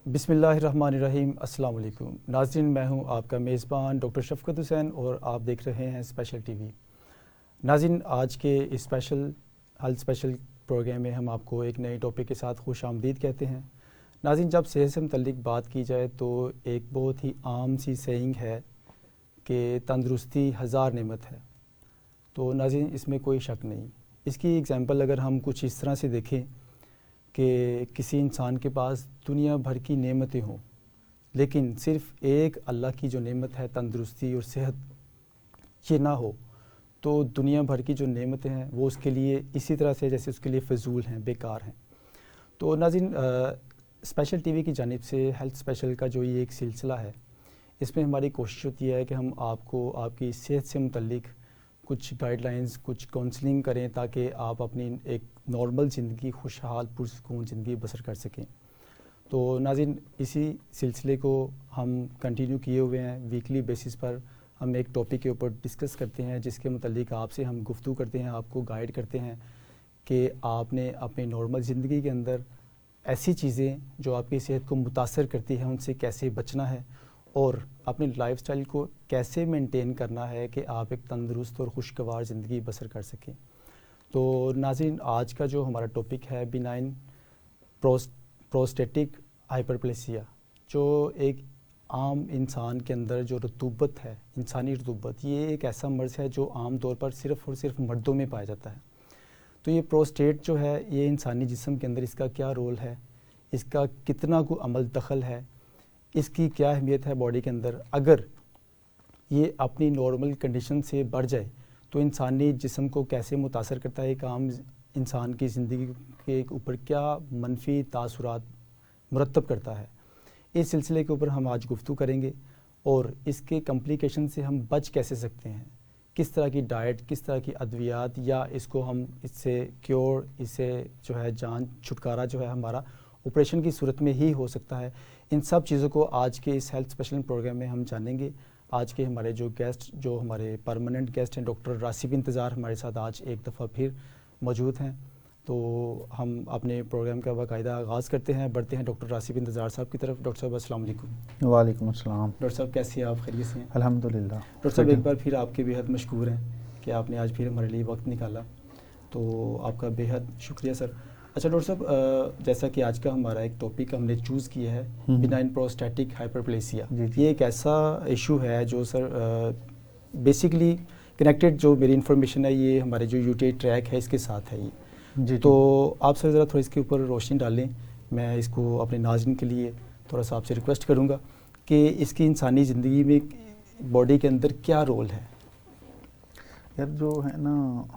बिस्मिल्लाहिर्रहमानिर्रहीम। अस्सलाम वालेकुम नाज़रीन, मैं हूं आपका मेज़बान डॉक्टर शफ़क़त हुसैन और आप देख रहे हैं स्पेशल टीवी। नाज़रीन, आज के इस हेल्थ स्पेशल प्रोग्राम में हम आपको एक नए टॉपिक के साथ खुश आमदीद कहते हैं। नाज़रीन, जब सेहत से मुतल्लिक़ बात की जाए तो एक बहुत ही आम सी सेइंग है कि तंदुरुस्ती हज़ार नेमत है। तो नाज़रीन, इसमें कोई शक नहीं। इसकी एग्ज़ाम्पल अगर हम कुछ इस तरह से देखें कि किसी इंसान के पास दुनिया भर की नेमतें हों, लेकिन सिर्फ़ एक अल्लाह की जो नेमत है तंदुरुस्ती और सेहत, ये ना हो तो दुनिया भर की जो नेमतें हैं वो उसके लिए इसी तरह से जैसे उसके लिए फ़िज़ूल हैं, बेकार हैं। तो नाज़रीन, स्पेशल टीवी की जानिब से हेल्थ स्पेशल का जो ये एक सिलसिला है, इसमें हमारी कोशिश होती है कि हम आपको आपकी सेहत से मुतल्लिक़ कुछ गाइडलाइंस, कुछ काउंसलिंग करें ताकि आप अपनी एक नॉर्मल ज़िंदगी, खुशहाल पुरसुकून ज़िंदगी बसर कर सकें। तो नाज़रीन, इसी सिलसिले को हम कंटिन्यू किए हुए हैं। वीकली बेसिस पर हम एक टॉपिक के ऊपर डिस्कस करते हैं जिसके मुतल्लिक़ आपसे हम गुफ्तगू करते हैं, आपको गाइड करते हैं कि आपने अपनी नॉर्मल ज़िंदगी के अंदर ऐसी चीज़ें जो आपकी सेहत को मुतासर करती हैं उनसे कैसे बचना है और अपनी लाइफस्टाइल को कैसे मेंटेन करना है कि आप एक तंदुरुस्त और खुशगवार ज़िंदगी बसर कर सकें। तो नाज़रीन, आज का जो हमारा टॉपिक है बिनाइन प्रोस्टेटिक हाइपरप्लेसिया, जो एक आम इंसान के अंदर जो रतूबत है, इंसानी रतूबत, ये एक ऐसा मर्ज़ है जो आम तौर पर सिर्फ़ और सिर्फ मर्दों में पाया जाता है। तो ये प्रोस्टेट जो है, ये इंसानी जिस्म के अंदर इसका क्या रोल है, इसका कितना को अमल दखल है, इसकी क्या अहमियत है बॉडी के अंदर। अगर ये अपनी नॉर्मल कंडीशन से बढ़ जाए तो इंसानी जिस्म को कैसे मुतासर करता है, एक आम इंसान की ज़िंदगी के ऊपर क्या मनफी तासुरात मुरतब करता है, इस सिलसिले के ऊपर हम आज गुफ्तगू करेंगे और इसके कम्प्लिकेशन से हम बच कैसे सकते हैं, किस तरह की डाइट, किस तरह की अद्वियात, या इसको हम इससे क्योर, इससे जो है जान छुटकारा जो है हमारा ऑपरेशन की सूरत में ही हो सकता है। इन सब चीज़ों को आज के इस हेल्थ स्पेशल प्रोग्राम में हम जानेंगे। आज के हमारे जो गेस्ट, जो हमारे परमानेंट गेस्ट हैं, डॉक्टर रासिब इंतज़ार हमारे साथ आज एक दफ़ा फिर मौजूद हैं। तो हम अपने प्रोग्राम का बाकायदा आगाज़ करते हैं, बढ़ते हैं डॉक्टर रासिब इंतज़ार साहब की तरफ। डॉक्टर साहब, अस्सलाम वालेकुम। वालेकुम अस्सलाम। डॉक्टर साहब, कैसे हैं आप? खैरियत से हैं? अल्हम्दुलिल्लाह। डॉक्टर साहब, एक बार फिर आपके बेहद मशकूर हैं कि आपने आज फिर हमारे लिए वक्त निकाला, तो आपका बेहद शुक्रिया सर। अच्छा डॉक्टर साहब, जैसा कि आज का हमारा एक टॉपिक हमने चूज़ किया है बिनाइन प्रोस्टेटिक हाइपरप्लेसिया, ये एक ऐसा इशू है जो सर बेसिकली कनेक्टेड, जो मेरी इन्फॉर्मेशन है ये हमारे जो यूटी ट्रैक है इसके साथ है ये जी। तो आप सर ज़रा थोड़ा इसके ऊपर रोशनी डालें। मैं इसको अपने नाज़रीन के लिए थोड़ा सा आपसे रिक्वेस्ट करूँगा कि इसकी इंसानी ज़िंदगी में बॉडी के अंदर क्या रोल है। यार जो है ना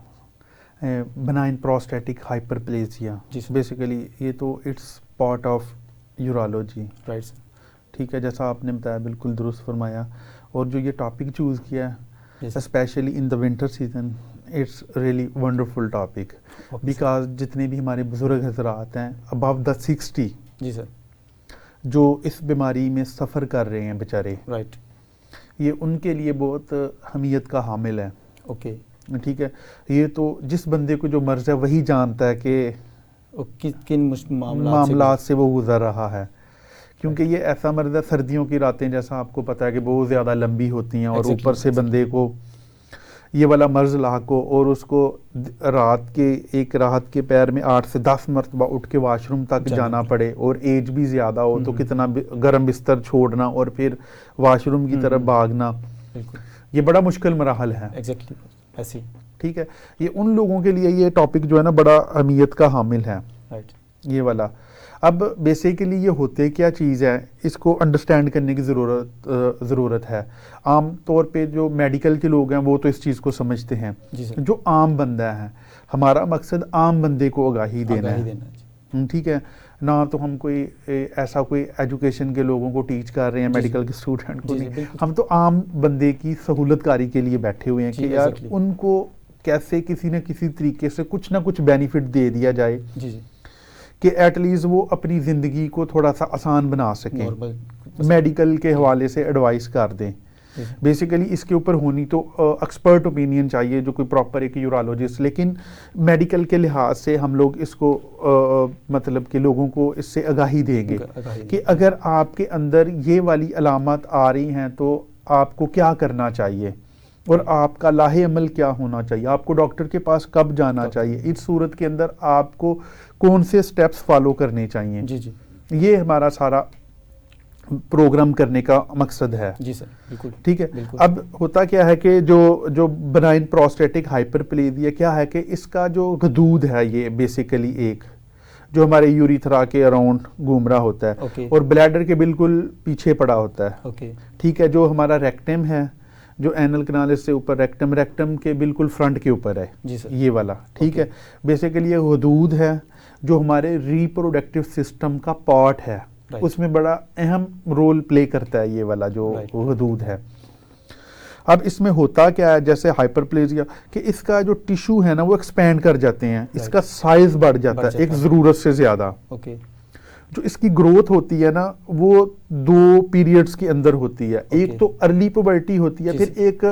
बिनाइन प्रोस्टेटिक हाइपरप्लेसिया, बेसिकली ये तो it's part of urology, right sir? ठीक है, जैसा आपने बताया बिल्कुल दुरुस्त फरमाया। और जो ये टॉपिक चूज़ किया है specially in the winter season, it's really wonderful topic because जितने भी हमारे बुजुर्ग हजरात हैं अबव द 60 जी सर, जो इस बीमारी में सफ़र कर रहे हैं बेचारे, राइट, ये उनके लिए बहुत अहमियत का हामिल है। ओके, ठीक है। ये तो जिस बंदे को जो मर्ज़ है वही जानता है कि किन मामलात से वो गुजर रहा है, क्योंकि ये ऐसा मर्ज़ है, सर्दियों की रातें जैसा आपको पता है कि बहुत ज़्यादा लंबी होती हैं और ऊपर से बंदे को ये वाला मर्ज़ लाक हो और उसको रात के पैर में 8 से 10 मरतबा उठ के वाशरूम तक जाना पड़े और एज भी ज़्यादा हो तो कितना गर्म बिस्तर छोड़ना और फिर वाशरूम की तरफ भागना, ये बड़ा मुश्किल मराहल है। एग्जैक्टली ऐसी, ठीक है। ये उन लोगों के लिए ये टॉपिक जो है ना बड़ा अहमियत का हामिल है, राइट, ये वाला। अब बेसिकली ये होते क्या चीज़ है, इसको अंडरस्टैंड करने की ज़रूरत है। आम तौर पे जो मेडिकल के लोग हैं वो तो इस चीज़ को समझते हैं, जो आम बंदा है, हमारा मकसद आम बंदे को आगाही देना है। ठीक है ना, तो हम कोई ऐसा कोई एजुकेशन के लोगों को टीच कर रहे हैं, मेडिकल के स्टूडेंट को नहीं, हम तो आम बंदे की सहूलतकारी के लिए बैठे हुए हैं कि यार उनको कैसे किसी न किसी तरीके से कुछ ना कुछ बेनिफिट दे दिया जाए कि एटलीस्ट वो अपनी ज़िंदगी को थोड़ा सा आसान बना सकें, मेडिकल के हवाले से एडवाइस कर दें बेसिकली इसके ऊपर होनी तो एक्सपर्ट ओपिनियन चाहिए, जो कोई प्रॉपर एक यूरोलॉजिस्ट, लेकिन मेडिकल के लिहाज से हम लोग इसको मतलब कि लोगों को इससे आगाही देंगे कि अगर आपके अंदर ये वाली अलामत आ रही हैं तो आपको क्या करना चाहिए और आपका लाहे अमल क्या होना चाहिए, आपको डॉक्टर के पास कब जाना चाहिए, इस सूरत के अंदर आपको कौन से स्टेप्स फॉलो करने चाहिए। जी जी, ये हमारा सारा प्रोग्राम करने का मकसद है। जी सर, बिल्कुल ठीक है। बिल्कुल। अब होता क्या है कि जो बनाइन प्रोस्टेटिक हाइपरप्लेजिया क्या है कि इसका जो गदूद है ये बेसिकली एक जो हमारे यूरिथ्रा के अराउंड घूम रहा होता है और ब्लैडर के बिल्कुल पीछे पड़ा होता है। ठीक है। जो हमारा रेक्टम है, जो एनल कनाल से ऊपर रेक्टम के बिल्कुल फ्रंट के ऊपर है ये वाला। ठीक है। बेसिकली ये हदूद है जो हमारे रिप्रोडक्टिव सिस्टम का पार्ट है, उसमें बड़ा अहम रोल प्ले करता है ये वाला जो हदूद है। अब इसमें होता क्या है, जैसे हाइपरप्लेजिया कि इसका जो टिश्यू है ना वो एक्सपैंड कर जाते हैं, इसका साइज बढ़ जाता है एक ज़रूरत से ज़्यादा। जो इसकी ग्रोथ होती है ना वो 2 पीरियड्स के अंदर होती है। एक तो अर्ली पुबर्टी होती है, फिर एक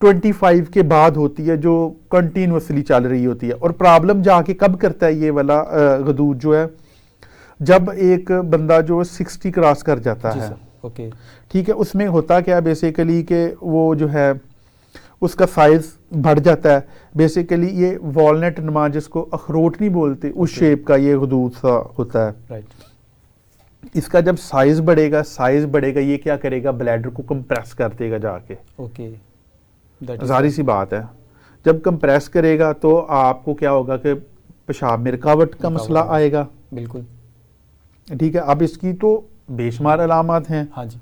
25 के बाद होती है जो कंटिन्यूसली चल रही होती है। और प्रॉब्लम जाके कब करता है ये वाला गदूद जो है, जब एक बंदा जो 60 क्रॉस कर जाता है। ठीक है। उसमें होता क्या है बेसिकली कि वो जो है उसका साइज बढ़ जाता है। बेसिकली ये वॉलनट नुमा, जिसको अखरोट नहीं बोलते, उस शेप का ये गदूद सा होता है। इसका जब साइज बढ़ेगा ये क्या करेगा, ब्लैडर को कंप्रेस कर देगा जाके। जारी सी बात है, जब कंप्रेस करेगा तो आपको क्या होगा कि पेशाब में रुकावट का मसला आएगा। बिल्कुल। ठीक है। अब इसकी तो बेशुमार अलामत हैं। हाँ जी,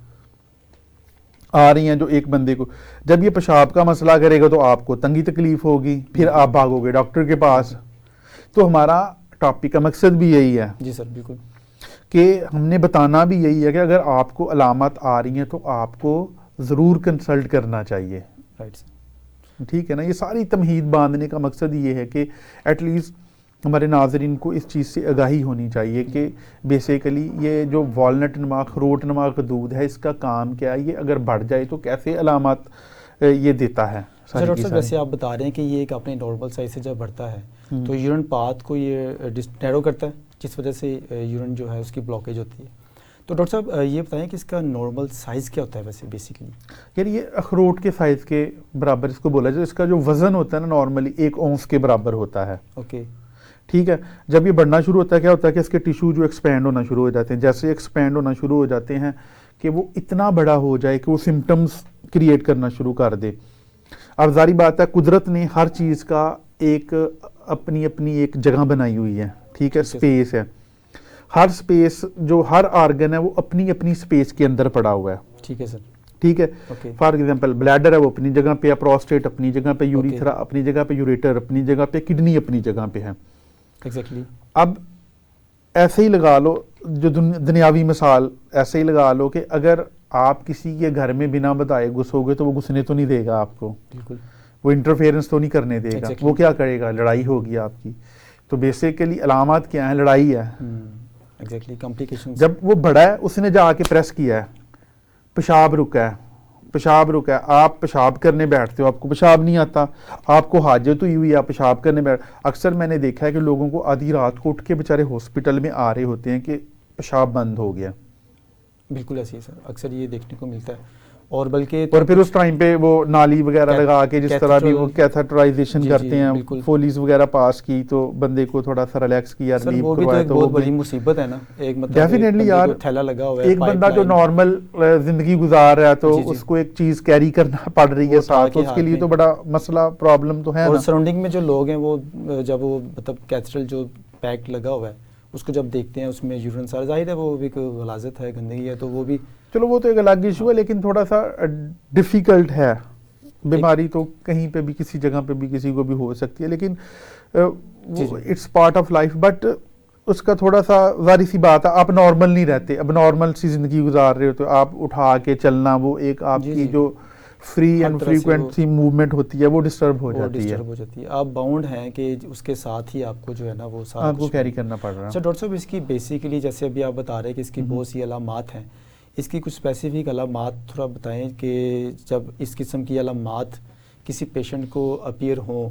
आ रही हैं जो एक बंदे को, जब ये पेशाब का मसला करेगा तो आपको तंगी तकलीफ होगी, फिर आप भागोगे डॉक्टर के पास। तो हमारा टॉपिक का मकसद भी यही है। जी सर, बिल्कुल, कि हमने बताना भी यही है कि अगर आपको अलामत आ रही हैं तो आपको ज़रूर कंसल्ट करना चाहिए। Right sir. ठीक है ना। ये सारी तमहीद बांधने का मकसद ये है कि एटलीस्ट हमारे नाजरीन को इस चीज़ से आगाही होनी चाहिए कि बेसिकली ये जो वॉलनट नुमा अखरोट नुमा गदूद है इसका काम क्या है, ये अगर बढ़ जाए तो कैसे अलामत ये देता है। डॉक्टर साहब, जैसे आप बता रहे हैं कि ये एक अपने नॉर्मल साइज से जब बढ़ता है तो यूरिन पाथ को ये नैरो करता है, जिस वजह से यूरिन जो है उसकी ब्लॉकेज होती है। तो डॉक्टर साहब ये बताएं कि इसका नॉर्मल साइज़ क्या होता है वैसे बेसिकली? यार ये अखरोट के साइज़ के बराबर इसको बोला जाए। इसका जो वज़न होता है ना नॉर्मली 1 औंस के बराबर होता है। ठीक है। जब ये बढ़ना शुरू होता है क्या होता है कि इसके टिश्यू जो एक्सपैंड होना शुरू हो जाते हैं। जैसे एक्सपैंड होना शुरू हो जाते हैं कि वो इतना बड़ा हो जाए कि वो सिम्टम्स क्रिएट करना शुरू कर दे। अब जारी बात है, कुदरत ने हर चीज़ का एक अपनी अपनी एक जगह बनाई हुई है। ठीक है। स्पेस है, हर स्पेस जो हर ऑर्गन है वो अपनी अपनी स्पेस के अंदर पड़ा हुआ है। ठीक है सर। ठीक है। फॉर एग्जांपल ब्लैडर है वो अपनी जगह पे है, प्रोस्टेट अपनी जगह पे, यूरिथ्रा अपनी जगह पे, यूरेटर अपनी जगह पे, किडनी अपनी जगह पे है। अब ऐसे ही लगा लो, जो दुनियावी मिसाल ऐसे ही लगा लो कि अगर आप किसी के घर में बिना बताए घुसोगे तो वो घुसने तो नहीं देगा आपको। बिल्कुल। वो इंटरफेरेंस तो नहीं करने देगा। वो क्या करेगा, लड़ाई होगी आपकी। तो बेसिकली अलामत क्या है, लड़ाई है। कॉम्प्लिकेशन। जब वो बड़ा है, उसने जाके प्रेस किया है, पेशाब रुका है, आप पेशाब करने बैठते हो, आपको पेशाब नहीं आता, आपको हाजत हुई हुई, आप पेशाब करने बैठ। अक्सर मैंने देखा है कि लोगों को आधी रात को उठ के बेचारे हॉस्पिटल में आ रहे होते हैं कि पेशाब बंद हो गया। बिल्कुल ऐसे ही सर, अक्सर ये देखने को मिलता है। और बल्कि और फिर उस टाइम पे वो नाली वगैरह लगा के जिस तरह भी वो कैथेटराइजेशन करते हैं, फोलीज वगैरह पास की तो बंदे को थोड़ा सा रिलैक्स किया, रिलीव करवाया। तो बहुत बड़ी मुसीबत है ना, एक मतलब डेफिनेटली यार, थैला लगा हुआ है, एक बंदा जो नॉर्मल जिंदगी गुजार रहा है तो उसको एक चीज कैरी करना पड़ रही है साथ, तो उसके लिए तो बड़ा मसला प्रॉब्लम तो है। और सराउंडिंग में जो लोग हैं वो जब वो मतलब कैथेड्रल जो पैक लगा हुआ है उसको जब देखते हैं उसमें यूरिन सारा, जाहिर है वो भी गलाजत है, गंदगी है, तो वो भी चलो वो तो एक अलग इशू है, लेकिन थोड़ा सा डिफ़िकल्ट है। बीमारी तो कहीं पे भी किसी जगह पे भी किसी को भी हो सकती है, लेकिन it's part of life. But उसका थोड़ा सा जारी सी बात है, आप नॉर्मल नहीं रहते, अब नॉर्मल सी ज़िंदगी गुजार रहे हो तो आप उठा के चलना, वो एक आपकी जो free and frequent sea movement होती है वो डिस्टर्ब हो जाती है। आप बाउंड हैं कि उसके साथ ही आपको जो है ना वो सारा आपको कैरी करना पड़ रहा है। अच्छा डॉक्टर साहब, इसकी बेसिकली जैसे अभी आप बता रहे हैं कि इसकी बहुत सी अलामात हैं, इसकी कुछ स्पेसिफिक अलामात थोड़ा बताएं कि जब इस किस्म की अलामात किसी पेशेंट को अपीयर हों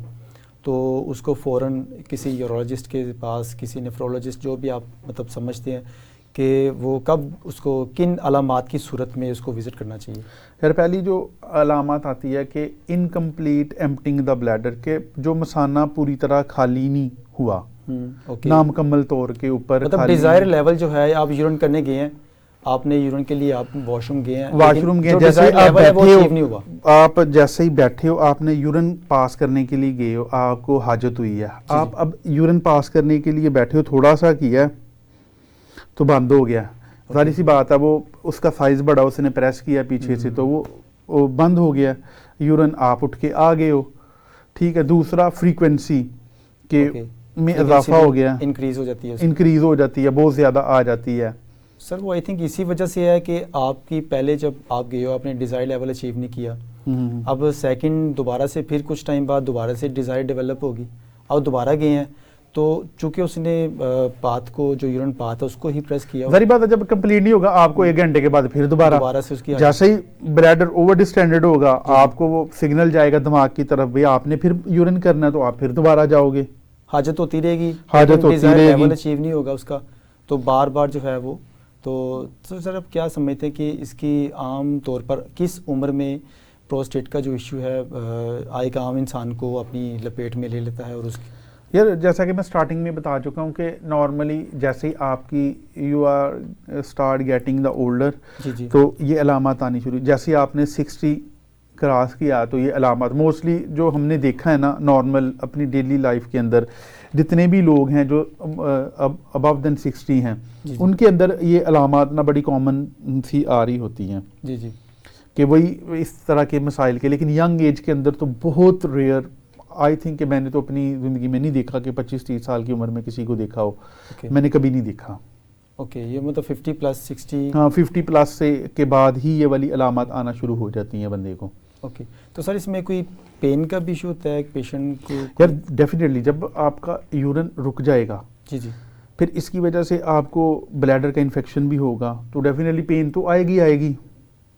तो उसको फ़ौरन किसी यूरोलॉजिस्ट के पास, किसी नेफ्रोलॉजिस्ट, जो भी आप मतलब समझते हैं कि वो कब उसको किन अलामात की सूरत में उसको विज़िट करना चाहिए? यार पहली जो अलामत आती है कि इनकम्प्लीट एम्प्टिंग द ब्लैडर, के जो मसाना पूरी तरह खाली नहीं हुआ, ओके, नामुकम्मल तौर के ऊपर मतलब डिज़ायर लेवल जो है, आप यूरिन करने गए हैं, आपने यूरिन के लिए आप वॉशरूम गए हैं, जैसे आप बैठे हो, आप जैसे ही बैठे हो, आपने यूरिन पास करने के लिए गए हो, आपको हाजत हुई है, आप अब यूरिन पास करने के लिए बैठे हो, थोड़ा सा किया तो बंद हो गया, सारी सी बात है, वो उसका साइज बड़ा, उसने प्रेस किया पीछे से तो वो बंद हो गया, यूरिन आप उठ के आ गए हो, ठीक है। दूसरा फ्रीक्वेंसी के में इजाफा हो गया, इंक्रीज हो जाती है, बहुत ज़्यादा आ जाती है। सर वो आई थिंक इसी वजह से है कि आपकी पहले जब आप गए हो आपने डिज़ायर लेवल अचीव नहीं किया, अब सेकंड दोबारा से फिर कुछ टाइम बाद दोबारा से डिज़ायर डेवलप होगी, अब दोबारा गए हैं तो चूंकि उसने पाथ को, जो यूरिन पाथ है उसको ही प्रेस किया, सारी बात है, जब कंप्लीट नहीं होगा आपको 1 घंटे के बाद फिर दोबारा से उसकी जैसे ही ब्लैडर ओवर डिस्टेंडेड होगा आपको वो सिग्नल जाएगा दिमाग की तरफ, भाई आपने फिर यूरिन करना है, तो आप फिर दोबारा जाओगे, हाजत होती रहेगी, लेवल अचीव नहीं होगा उसका, तो बार बार जो है वो तो सर आप क्या समझते हैं कि इसकी आम तौर पर किस उम्र में प्रोस्टेट का जो इश्यू है एक आम इंसान को अपनी लपेट में ले लेता है? और उसकी यार जैसा कि मैं स्टार्टिंग में बता चुका हूँ कि नॉर्मली जैसे ही आपकी you are start getting the older, तो ये अलामत आनी शुरू, जैसे ही आपने 60 क्रॉस किया तो ये अलामत मोस्टली जो हमने देखा है ना नॉर्मल अपनी डेली लाइफ के अंदर, जितने भी लोग हैं जो अबव देन 60 हैं, उनके अंदर ये अलामत ना बड़ी कॉमन सी आ रही होती हैं जी जी, कि वही इस तरह के मसाइल के। लेकिन यंग एज के अंदर तो बहुत रेयर, आई थिंक कि मैंने तो अपनी ज़िंदगी में नहीं देखा कि 25-30 साल की उम्र में किसी को देखा हो, मैंने कभी नहीं देखा। ये मतलब 50 प्लस 60, हाँ 50 प्लस से के बाद ही ये वाली अलामत आना शुरू हो जाती हैं बंदे को। तो सर इसमें कोई पेन का भी इशू होता है पेशेंट को? यार डेफिनेटली जब आपका यूरिन रुक जाएगा जी, फिर इसकी वजह से आपको ब्लैडर का इन्फेक्शन भी होगा, तो डेफिनेटली पेन तो आएगी।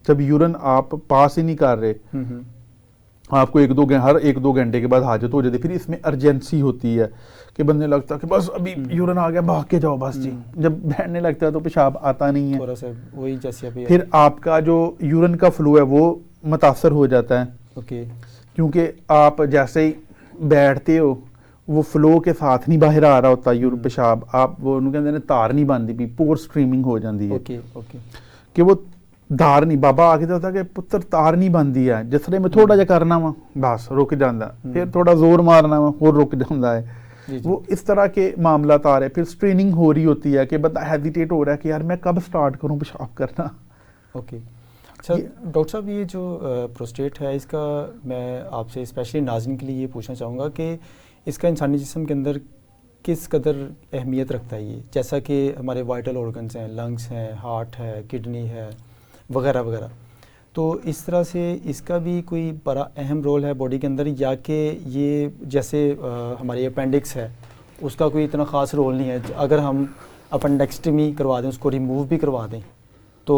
जब यूरिन आप पास ही नहीं कर रहे, आपको हर 1-2 घंटे के बाद हाजत हो जाती है, फिर इसमें अर्जेंसी होती है कि बंदे लगता है कि बस अभी यूरिन आ गया, भाग के जाओ बस जी। जब बैठने लगता है तो पेशाब आता नहीं है, थोड़ा सा वही जैसे अभी फिर आपका जो यूरिन का फ्लो है वो मुतासर हो जाता है। क्योंकि आप जैसे ही बैठते हो वो फ्लो के साथ नहीं बाहर आ रहा होता यूरिन पेशाब, आप वो उनके अंदर तार नहीं बनती भी, पोर स्ट्रीमिंग हो जाती है कि वो धार नहीं, बाबा आके दसदा कि पुत्र तार नहीं बनती है, जिसले में थोड़ा जा करना वा बस रुक जाता, फिर थोड़ा जोर मारना वा और रुक जाता है। वो इस तरह के मामला तार है, फिर स्ट्रेनिंग हो रही होती है कि बंदा हेजिटेट हो रहा है कि यार मैं कब स्टार्ट करूं पेशाब करना। अच्छा डॉक्टर साहब, ये जो प्रोस्टेट है इसका मैं आपसे स्पेशली नाज़रीन के लिए ये पूछना चाहूँगा कि इसका इंसानी जिस्म के अंदर किस कदर अहमियत रखता है ये, जैसा कि हमारे वाइटल ऑर्गन्स हैं, लंग्स हैं, हार्ट है, किडनी है वगैरह वगैरह, तो इस तरह से इसका भी कोई बड़ा अहम रोल है बॉडी के अंदर, या कि ये जैसे हमारी अपेंडिक्स है उसका कोई इतना ख़ास रोल नहीं है, अगर हम अपेंडेक्टमी करवा दें, उसको रिमूव भी करवा दें तो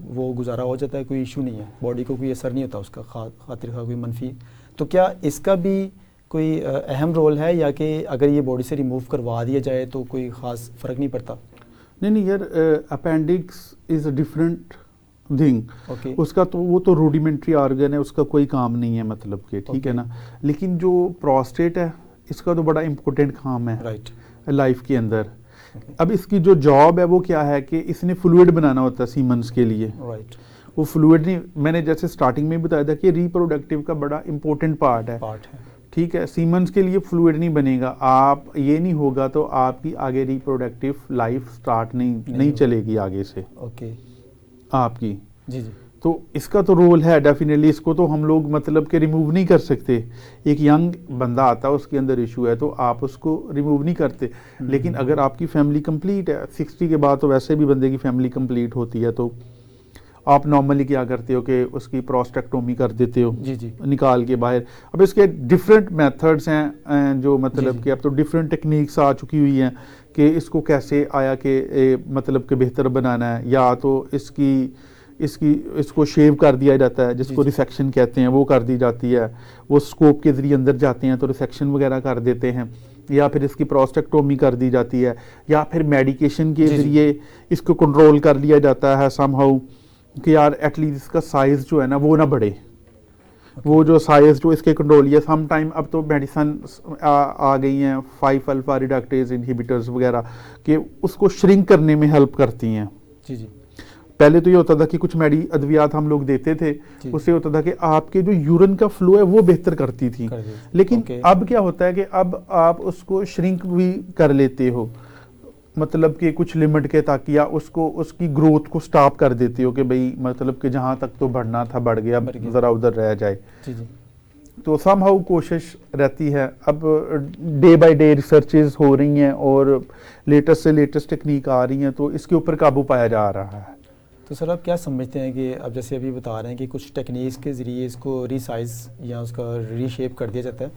वो गुजारा हो जाता है, कोई इशू नहीं है, बॉडी को कोई असर नहीं होता उसका खातिर का कोई मनफी, तो क्या इसका भी कोई अहम रोल है, या कि अगर ये बॉडी से रिमूव करवा दिया जाए तो कोई ख़ास फ़र्क नहीं पड़ता? नहीं यार, appendix is a different thing, उसका तो वो तो रूडिमेंट्री ऑर्गन है, उसका कोई काम नहीं है मतलब के, ठीक है ना। लेकिन जो प्रोस्टेट है इसका तो बड़ा इम्पोर्टेंट काम है लाइफ के अंदर। अब इसकी जो जॉब है वो क्या है कि इसने फ्लूइड बनाना होता है सीमन्स के लिए, वो फ्लूइड नहीं, मैंने जैसे स्टार्टिंग में बताया था कि रिप्रोडक्टिव का बड़ा इंपॉर्टेंट पार्ट है, ठीक है। सीमन्स के लिए फ्लूइड नहीं बनेगा, आप ये नहीं होगा तो आपकी आगे रिप्रोडक्टिव लाइफ स्टार्ट नहीं चलेगी आगे से आपकी। जी। तो इसका तो रोल है डेफिनेटली, इसको तो हम लोग मतलब कि रिमूव नहीं कर सकते। एक यंग बंदा आता है उसके अंदर इशू है तो आप उसको रिमूव नहीं करते, लेकिन अगर आपकी फैमिली कंप्लीट है, 60 के बाद तो वैसे भी बंदे की फैमिली कंप्लीट होती है, तो आप नॉर्मली क्या करते हो कि उसकी प्रोस्टेक्टोमी कर देते हो जी, निकाल के बाहर। अब इसके डिफरेंट मेथड्स हैं जो मतलब कि अब तो डिफरेंट टेक्निक्स आ चुकी हुई हैं कि इसको कैसे आया कि मतलब कि बेहतर बनाना है, या तो इसकी इसको शेव कर दिया जाता है, जिसको जी। रिसेक्शन कहते हैं, वो कर दी जाती है। वो स्कोप के ज़रिए अंदर जाते हैं तो रिसेक्शन वगैरह कर देते हैं, या फिर इसकी प्रोस्टेक्टोमी कर दी जाती है, या फिर मेडिकेशन के जी। ज़रिए इसको कंट्रोल कर लिया जाता है समहाउ कि यार एटलीस्ट इसका साइज़ जो है ना वो ना बढ़े। वो जो साइज़ जो इसके कंट्रोल है, सम टाइम अब तो मेडिसन आ गई हैं 5 अल्फा रिडक्टेज इनहिबिटर्स वगैरह कि उसको श्रिंक करने में हेल्प करती हैं। जी जी। पहले तो ये होता था कि कुछ अद्वियात हम लोग देते थे, उससे होता था कि आपके जो यूरिन का फ्लो है वो बेहतर करती थी, लेकिन अब क्या होता है कि अब आप उसको श्रिंक भी कर लेते हो, मतलब कि कुछ लिमिट के तक, या उसको उसकी ग्रोथ को स्टॉप कर देते हो कि भाई मतलब कि जहाँ तक तो बढ़ना था बढ़ गया, ज़रा उधर रह जाए। जी जी। तो समहाउ कोशिश रहती है। अब डे बाय डे रिसर्चेज हो रही हैं और लेटेस्ट से लेटेस्ट टेक्निक आ रही हैं, तो इसके ऊपर काबू पाया जा रहा है। तो सर आप क्या समझते हैं कि अब जैसे अभी बता रहे हैं कि कुछ टेक्निक्स के ज़रिए इसको रीसाइज या उसका रीशेप कर दिया जाता है,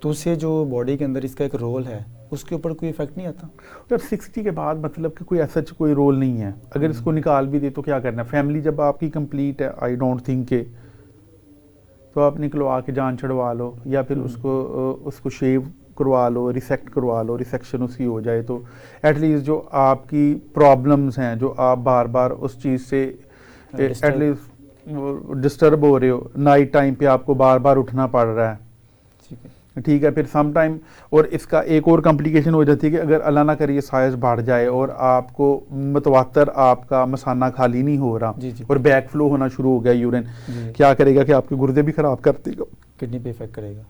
तो उससे जो बॉडी के अंदर इसका एक रोल है उसके ऊपर कोई इफेक्ट नहीं आता? यार 60 के बाद मतलब कि कोई ऐसा कोई रोल नहीं है। अगर इसको निकाल भी दे तो क्या करना है? फैमिली जब आपकी कंप्लीट है, आई डोंट थिंक के तो आप निकलवा के जान छड़वा लो, या फिर उसको शेव करवा लो, रिसेक्ट करवा लो, रिसेक्शन उसकी हो जाए, तो एटलीस्ट जो आपकी प्रॉब्लम्स हैं, जो आप बार बार उस चीज़ से एटलीस्ट डिस्टर्ब हो रहे हो, नाइट टाइम पे आपको बार बार उठना पड़ रहा है, ठीक है, फिर सम टाइम, और इसका एक और कॉम्प्लिकेशन हो जाती है कि अगर अल्लाह ना करे साइज बढ़ जाए और आपको मतवातर आपका मसाना खाली नहीं हो रहा और बैक फ्लो होना शुरू हो गया यूरिन, क्या करेगा कि आपके गुर्दे भी खराब कर देगा, किडनी पे इफेक्ट करेगा,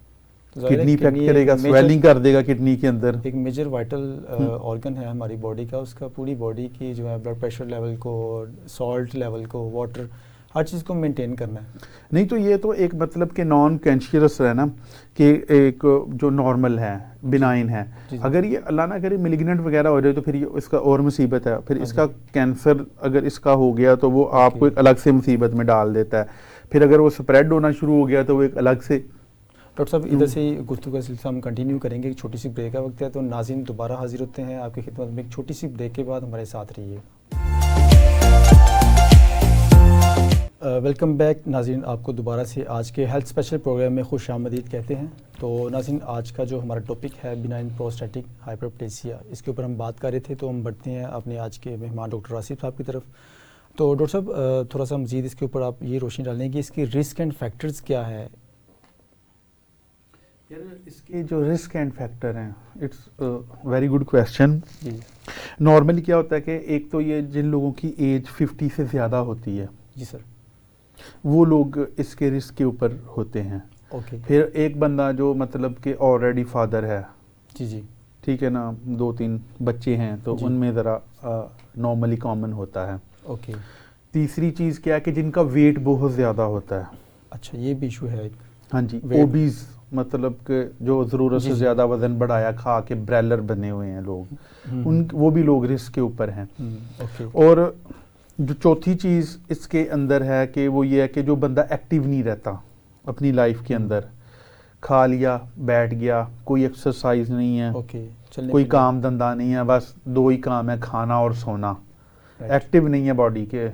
किडनी इफेक्ट करेगा, स्वेलिंग कर देगा किडनी के अंदर। एक मेजर वाइटल ऑर्गन है हमारी बॉडी का, उसका पूरी बॉडी की जो है ब्लड प्रेशर लेवल को, सॉल्ट लेवल को, वाटर, हर चीज़ को मेंटेन करना है। नहीं तो ये तो एक मतलब कि नॉन कैंशियस है ना, कि एक जो नॉर्मल है, बिनाइन है, अगर ये अल्लाह ना करे मिलिग्नेंट वगैरह हो जाए तो फिर ये इसका और मुसीबत है, फिर इसका कैंसर अगर इसका हो गया तो वो आपको एक अलग से मुसीबत में डाल देता है, फिर अगर वो स्प्रेड होना शुरू हो गया तो वो एक अलग से। डॉक्टर साहब इधर से गुफ्तगू का सिलसिला हम कंटिन्यू करेंगे, एक छोटी सी ब्रेक का वक्त है, तो नाज़रीन दोबारा हाजिर होते हैं आपकी खिदमत में एक छोटी सी ब्रेक के बाद, हमारे साथ रहिएगा। वेलकम बैक नाज़रीन, आपको दोबारा से आज के हेल्थ स्पेशल प्रोग्राम में खुश आमदीद कहते हैं। तो नाज़रीन आज का जो हमारा टॉपिक है बिनाइन प्रोस्टैटिक हाइपरप्लेसिया, इसके ऊपर हम बात कर रहे थे, तो हम बढ़ते हैं अपने आज के मेहमान डॉक्टर आसिफ साहब की तरफ। तो डॉक्टर साहब थोड़ा सा मज़ीद इसके ऊपर आप ये रोशनी डालें कि इसकी रिस्क एंड फैक्टर्स क्या है? यार इसके जो रिस्क एंड फैक्टर हैं, it's very good question. Normally क्या होता है कि एक तो ये जिन लोगों की एज 50 से ज़्यादा होती है, जी सर, वो लोग इसके रिस्क के ऊपर होते हैं। ओके। फिर एक बंदा जो मतलब कि ऑलरेडी फादर है, जी जी, ठीक है ना, 2-3 बच्चे हैं, तो उनमें ज़रा नॉर्मली कॉमन होता है। ओके। तीसरी चीज़ क्या है कि जिनका वेट बहुत ज़्यादा होता है। अच्छा, ये भी इशू है एक। हाँ जी, ओबीज, मतलब कि जो ज़रूरत से ज़्यादा वज़न बढ़ाया खा के ब्रेलर बने हुए हैं लोग, वो भी लोग रिस्क के ऊपर हैं। ओके। और जो चौथी चीज़ इसके अंदर है कि वो ये है कि जो बंदा एक्टिव नहीं रहता अपनी लाइफ के अंदर, खा लिया बैठ गया, कोई एक्सरसाइज नहीं है, कोई काम धंधा नहीं है, बस 2 ही काम है, खाना और सोना, एक्टिव नहीं है बॉडी के,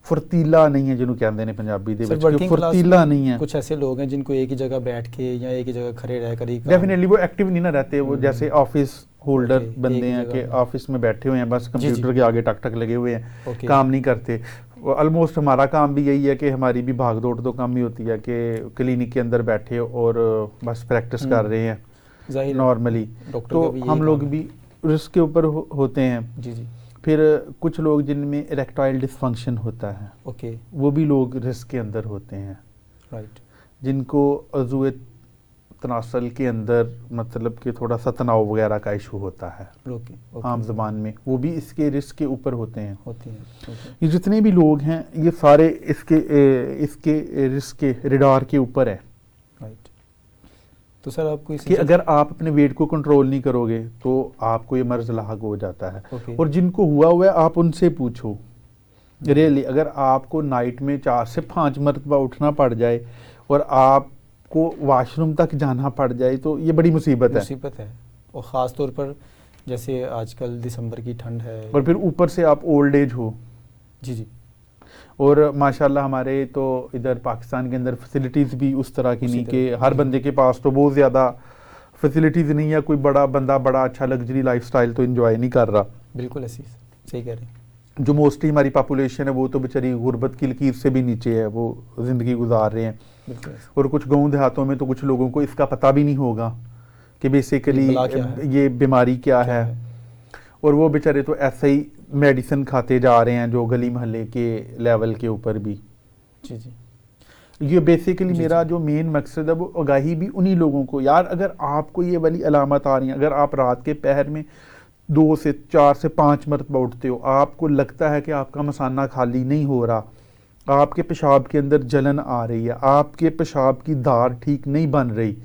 फुर्तीला नहीं है जिन्हों कहते हैं पंजाबी दे विच, फुर्तीला नहीं है। कुछ ऐसे लोग हैं जिनको एक ही जगह बैठ के या एक ही जगह खड़े रह कर, डेफिनेटली वो एक्टिव नहीं ना रहते, वो जैसे ऑफिस होल्डर बंदे हैं कि ऑफिस में बैठे हुए हैं, बस कंप्यूटर के आगे टक टक लगे हुए हैं, काम नहीं करते। ऑलमोस्ट हमारा काम भी यही है कि हमारी भी भाग दौड़ तो कम ही होती है कि क्लिनिक के अंदर बैठे और बस प्रैक्टिस कर रहे हैं नॉर्मली, तो हम लोग भी रिस्क के ऊपर होते हैं। जी जी। फिर कुछ लोग जिनमें इरेक्टाइल डिसफंक्शन होता है, ओके, वो भी लोग रिस्क के अंदर होते हैं। राइट। जिनको अज़ुए तनासल के अंदर मतलब कि थोड़ा सा तनाव वगैरह का इशू होता है, आम ज़बान में, वो भी इसके रिस्क के ऊपर होते हैं। ये जितने भी लोग हैं ये सारे इसके रिस्क के रिडार के ऊपर है। राइट। तो सर आपको कि अगर आप अपने वेट को कंट्रोल नहीं करोगे तो आपको ये मर्ज लाहक हो जाता है। और जिनको हुआ है आप उनसे पूछो, रियली अगर आपको नाइट में 4 से 5 मरतबा उठना पड़ जाए और आपको वॉशरूम तक जाना पड़ जाए तो ये बड़ी मुसीबत है। और ख़ास तौर पर जैसे आजकल दिसंबर की ठंड है, और फिर ऊपर से आप ओल्ड एज हो, जी जी, और माशाल्लाह हमारे तो इधर पाकिस्तान के अंदर फैसिलिटीज़ भी उस तरह की नहीं कि हर बंदे के पास तो बहुत ज़्यादा फैसिलिटीज़ नहीं है, कोई बड़ा बंदा बड़ा अच्छा लग्जरी लाइफस्टाइल तो एंजॉय नहीं कर रहा। बिल्कुल ऐसी सही कह रहे हैं। जो मोस्टली हमारी पॉपुलेशन है वो तो बेचारी गुर्बत की लकीर से भी नीचे है, वो ज़िंदगी गुजार रहे हैं। और कुछ गाँव देहातों में तो कुछ लोगों को इसका पता भी नहीं होगा कि बेसिकली ये बीमारी क्या है, और वो बेचारे तो ऐसे ही मेडिसिन खाते जा रहे हैं जो गली मोहल्ले के लेवल के ऊपर भी। जी जी, ये बेसिकली मेरा जो मेन मकसद है वो आगाही भी उन्हीं लोगों को, यार अगर आपको ये वाली अलामत आ रही है, अगर आप रात के पहर में 2 से 4 से 5 मरतबा उठते हो, आपको लगता है कि आपका मसाना खाली नहीं हो रहा, आपके पेशाब के अंदर जलन आ रही है, आपके पेशाब की धार ठीक नहीं बन रही,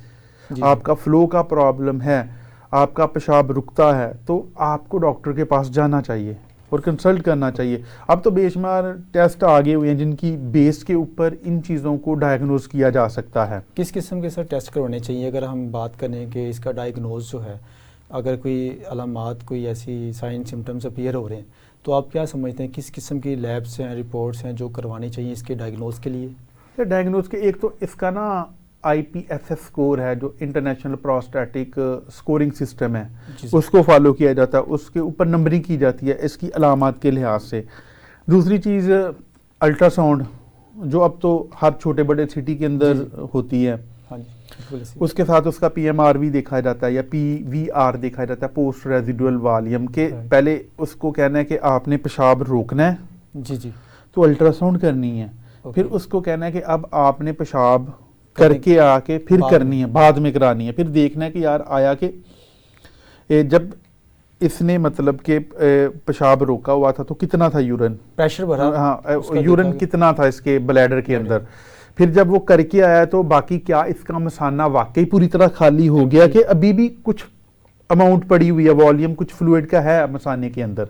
आपका फ्लो का प्रॉब्लम है, आपका पेशाब रुकता है, तो आपको डॉक्टर के पास जाना चाहिए और कंसल्ट करना चाहिए। अब तो बेशुमार टेस्ट आगे हुए हैं जिनकी बेस के ऊपर इन चीज़ों को डायग्नोज किया जा सकता है। किस किस्म के सर टेस्ट करवाने चाहिए अगर हम बात करें कि इसका डायग्नोज जो है, अगर कोई अलामात कोई ऐसी साइन सिम्टम्स अपीयर हो रहे हैं तो आप क्या समझते हैं किस किस्म की लैब्स हैं, रिपोर्ट्स हैं जो करवानी चाहिए इसके डायग्नोज के लिए? डायग्नोज के एक तो इसका ना IPSS स्कोर है जो इंटरनेशनल प्रोस्टेटिक स्कोरिंग सिस्टम है, उसको फॉलो किया जाता है, उसके ऊपर नंबरिंग की जाती है इसकी अलामात के लिहाज से। दूसरी चीज़ अल्ट्रासाउंड जो अब तो हर छोटे बड़े सिटी के अंदर होती है, उसके साथ उसका PMR भी देखा जाता है या PVR देखा जाता है, पोस्ट रेजिडुअल वॉल्यूम के। पहले उसको कहना है कि आपने पेशाब रोकना है, जी जी, तो अल्ट्रासाउंड करनी है। फिर उसको कहना है कि अब आपने पेशाब करके आके फिर करनी है, बाद में करानी है। फिर देखना है कि यार आया कि जब इसने मतलब के पेशाब रोका हुआ था तो कितना था यूरिन, प्रेशर भरा, हाँ यूरिन कितना था इसके ब्लैडर के अंदर। फिर जब वो करके आया तो बाकी क्या इसका मसाना वाकई पूरी तरह खाली हो गया कि अभी भी कुछ अमाउंट पड़ी हुई है, वॉल्यूम कुछ फ्लूइड का है मसाने के अंदर।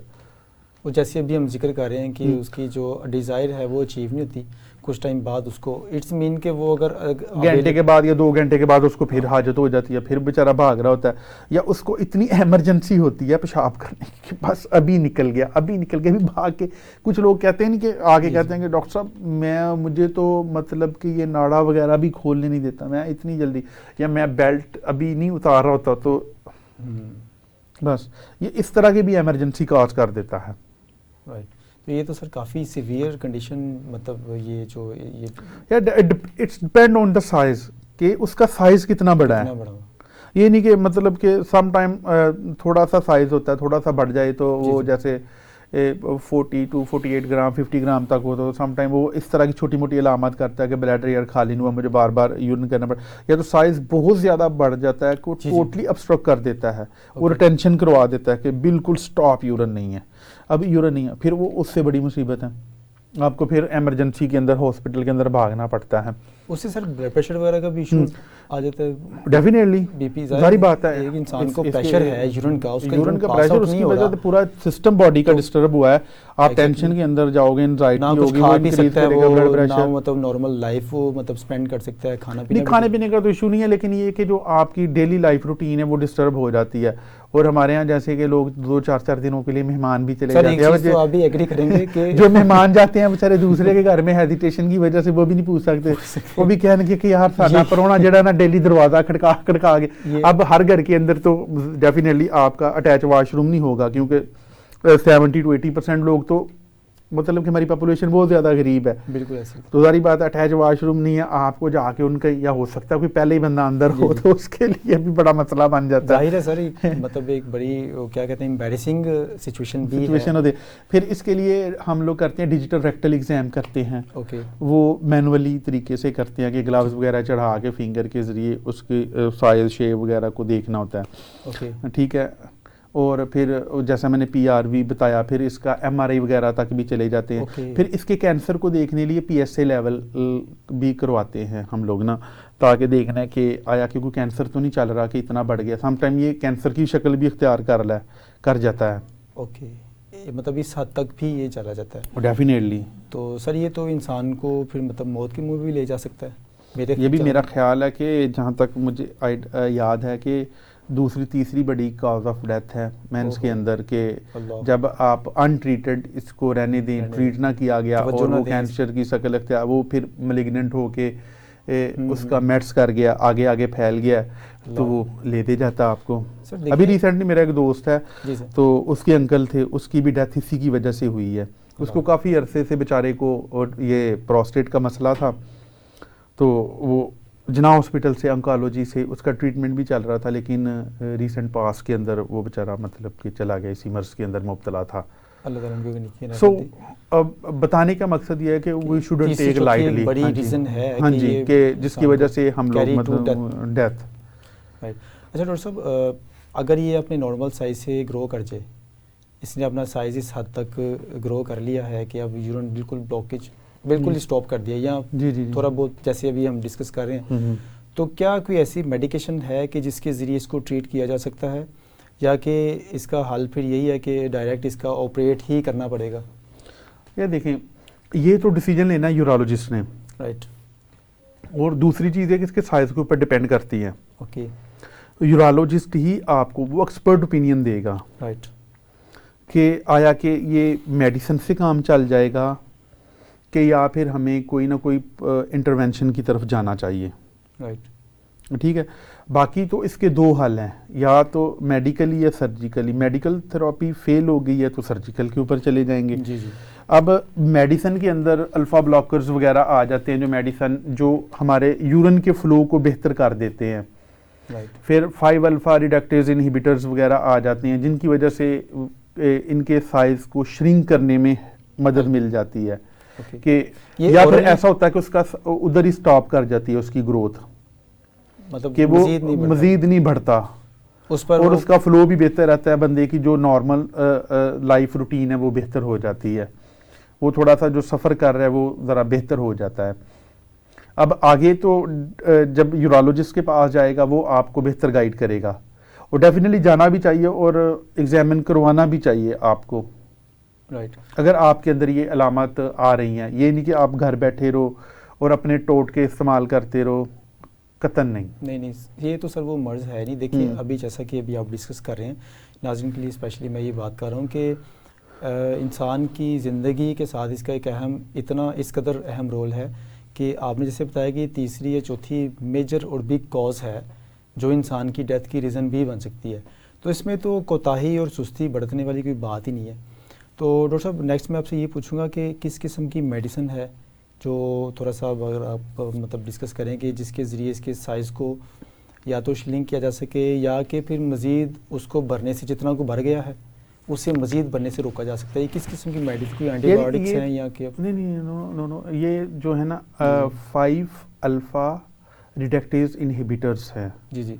वो जैसे अभी हम जिक्र कर रहे हैं कि उसकी जो डिज़ायर है वो अचीव नहीं होती, कुछ टाइम बाद उसको इट्स मीन के वो अगर घंटे के बाद या 2 घंटे के बाद उसको फिर हाजत हो जाती है, फिर बेचारा भाग रहा होता है, या उसको इतनी इमरजेंसी होती है पेशाब करने की, बस अभी निकल गया भी भाग के। कुछ लोग कहते हैं नहीं कि आगे कहते हैं कि डॉक्टर साहब मुझे तो मतलब कि ये नाड़ा वगैरह भी खोलने नहीं देता, मैं इतनी जल्दी, या मैं बेल्ट अभी नहीं उतार रहा होता, तो बस ये इस तरह की भी इमरजेंसी कॉज कर देता है। राइट, तो ये तो सर काफ़ी सीवियर कंडीशन, मतलब ये जो ये it's depend on the size कि उसका साइज कितना बड़ा है। ये नहीं कि मतलब कि सम टाइम थोड़ा सा साइज होता है, थोड़ा सा बढ़ जाए तो वो जैसे 40 to 48 ग्राम 50 ग्राम तक हो, तो सम टाइम वो इस तरह की छोटी मोटी अलामत करता है कि ब्लैडर यार खाली नहीं हुआ, मुझे बार बार यूरिन करना पड़ा, या तो साइज बहुत ज़्यादा बढ़ जाता है को टोटली ऑब्स्ट्रक्ट कर देता है और टेंशन करवा देता है कि बिल्कुल स्टॉप यूरिन नहीं है, अब यूरिन नहीं है, फिर वो उससे बड़ी मुसीबत है, आपको फिर इमरजेंसी के अंदर हॉस्पिटल के अंदर भागना पड़ता है। उससे सर ब्लड प्रेशर वगैरह का भी इशू आ जाता है। डेफिनेटली बीपी सारी बात है, एक इंसान को प्रेशर है यूरिन का, उसका यूरिन का प्रेशर उसकी वजह से पूरा सिस्टम बॉडी का डिस्टर्ब हुआ है, आप टेंशन के अंदर जाओगे, एंजाइटी होगी, खा भी सकता है वो, ना मतलब नॉर्मल लाइफ वो मतलब स्पेंड कर सकता है, खाने पीने का तो इशू नहीं है, लेकिन ये कि जो आपकी डेली लाइफ रूटीन है वो डिस्टर्ब हो जाती है। और हमारे यहाँ जैसे कि लोग 2-4 दिनों के लिए मेहमान भी चले जाते हैं, तो आप भी एग्री करेंगे कि जो मेहमान जाते हैं बेचारे दूसरे के घर में हेजिटेशन की वजह से वो भी नहीं पूछ सकते, वो भी कहने कि यार साडा परौना जेड़ा ना डेली दरवाजा खड़का के। अब हर घर के अंदर तो डेफिनेटली आपका अटैच वाशरूम नहीं होगा, क्योंकि 70 to 80% लोग तो मतलब कि हमारी पॉपुलेशन बहुत ज़्यादा गरीब है, बिल्कुल ऐसे, तो सारी बात अटैच वाशरूम नहीं है, आपको जाके उनका, या हो सकता है कोई पहले ही बंदा अंदर हो तो उसके लिए भी बड़ा मसला बन जाता है। जाहिर है सर, मतलब एक बड़ी क्या कहते हैं एम्बैरेसिंग सिचुएशन होती है। फिर इसके लिए हम लोग करते हैं डिजिटल रेक्टल एग्जाम करते हैं, वो मैनुअली तरीके से करते हैं कि ग्लव्स वगैरह चढ़ा के फिंगर के जरिए उसकी साइज शेप वगैरह को देखना होता है, ठीक है। और फिर जैसा मैंने PRV बताया, फिर इसका MRI वगैरह तक भी चले जाते हैं। फिर इसके कैंसर को देखने लिए PSA लेवल भी करवाते हैं हम लोग ना, ताकि देखना है कि आया कि कोई कैंसर तो नहीं चल रहा कि इतना बढ़ गया, समटाइम ये कैंसर की शक्ल भी इख्तियार कर जाता है। मतलब इस हद तक भी ये चला जाता है डेफिनेटली। तो सर ये तो इंसान को फिर मतलब मौत के मुंह भी ले जा सकता है, ये भी मेरा ख्याल है कि जहाँ तक मुझे याद है कि दूसरी तीसरी बड़ी कॉज ऑफ डेथ है मेंस के अंदर के अल्लाह। जब आप अनट्रीटेड इसको रहने दें, ट्रीट ना किया गया तवज्जो और ना वो दें कैंसर की शक्ल अख्तियार, वो फिर मैलिग्नेंट होके उसका मेट्स कर गया, आगे आगे फैल गया, तो वो ले दे जाता आपको। सर अभी रिसेंटली मेरा एक दोस्त है, जी सर। तो उसके अंकल थे, उसकी भी डेथ इसी की वजह से हुई है। उसको काफ़ी अरसे से बेचारे को और ये प्रोस्टेट का मसला था, तो वो जना हॉस्पिटल से ऑन्कोलॉजी से उसका ट्रीटमेंट भी चल रहा था, लेकिन रीसेंट पास के अंदर वो बेचारा मतलब कि चला गया, इसी मर्ज के अंदर मुब्तला था। अल्लाह ताला उनको भी निकी ना सो करे। अब बताने का मकसद ये है कि वी शुडंट तीसरी टेक चौथी लाइटली। एक बड़ी रीज़न है हाँ कि जी, ये कि जिसकी वजह से हम लोग carry to मतलब डेथ। राइट। अच्छा डॉक्टर साहब, अगर ये अपने नॉर्मल साइज से ग्रो कर जाए, इसने अपना साइज इस हद तक ग्रो कर लिया है कि अब यूरिन बिल्कुल ब्लॉकेज बिल्कुल स्टॉप कर दिया, या जी जी जी। थोड़ा बहुत जैसे अभी हम डिस्कस कर रहे हैं, हम्म। तो क्या कोई ऐसी मेडिकेशन है कि जिसके ज़रिए इसको ट्रीट किया जा सकता है, या कि इसका हल फिर यही है कि डायरेक्ट इसका ऑपरेट ही करना पड़ेगा? ये देखें, ये तो डिसीजन लेना है यूरोलॉजिस्ट ने, राइट। और दूसरी चीज़ है कि इसके साइज के ऊपर डिपेंड करती है। ओके। यूरोलॉजिस्ट ही आपको वो एक्सपर्ट ओपिनियन देगा राइट। कि आया कि ये मेडिसिन से काम चल जाएगा कि या फिर हमें कोई ना कोई इंटरवेंशन की तरफ जाना चाहिए। राइट। ठीक है, बाकी तो इसके दो हल हैं, या तो मेडिकली या सर्जिकली। मेडिकल थेरेपी फेल हो गई है तो सर्जिकल के ऊपर चले जाएंगे। जी जी। अब मेडिसिन के अंदर अल्फ़ा ब्लॉकर्स वगैरह आ जाते हैं, जो मेडिसिन जो हमारे यूरिन के फ्लो को बेहतर कर देते हैं। राइट। फिर 5 अल्फ़ा रिडक्टेज इनहिबिटर्स वगैरह आ जाते हैं, जिनकी वजह से इनके साइज को श्रिंक करने में मदद मिल जाती है। ओके। कि या फिर ऐसा होता है कि उसका उधर ही स्टॉप कर जाती है उसकी ग्रोथ, मतलब कि वो मजीद नहीं बढ़ता उस पर, और उसका फ्लो भी बेहतर रहता है। बंदे की जो नॉर्मल लाइफ रूटीन है वो बेहतर हो जाती है, वो थोड़ा सा जो सफ़र कर रहा है वो ज़रा बेहतर हो जाता है। अब आगे तो जब यूरोलॉजिस्ट के पास जाएगा वो आपको बेहतर गाइड करेगा, और डेफिनेटली जाना भी चाहिए और एग्जामिन करवाना भी चाहिए आपको। राइट। अगर आपके अंदर ये अलामत आ रही हैं, ये नहीं कि आप घर बैठे रहो और अपने टोटके इस्तेमाल करते रहो, कतन नहीं। नहीं, ये तो सर वो मर्ज है नहीं। देखिए अभी जैसा कि अभी आप डिस्कस कर रहे हैं, नाज़रीन के लिए स्पेशली मैं ये बात कर रहा हूँ कि इंसान की ज़िंदगी के साथ इसका एक इस कदर अहम रोल है कि आपने जैसे बताया कि तीसरी या चौथी मेजर और बिग कॉज है जो इंसान की डेथ की रीज़न भी बन सकती है। तो इसमें तो कोताही और सुस्ती बरतने वाली कोई बात ही नहीं है। तो डॉक्टर साहब, नेक्स्ट मैं आपसे ये पूछूंगा कि किस किस्म की मेडिसिन है जो थोड़ा सा अगर आप मतलब डिस्कस करें कि जिसके ज़रिए इसके साइज़ को या तो श्रिंक किया जा सके, या कि फिर मज़ीद उसको भरने से, जितना को भर गया है उससे मज़ीद भरने से रोका जा सकता है। किस किस्म की मेडिसिन, कोई एंटीबायोटिक्स हैं या कि नहीं, नो, ये जो है ना 5 अल्फ़ा रिडक्टेज इनहिबिटर्स है। जी जी।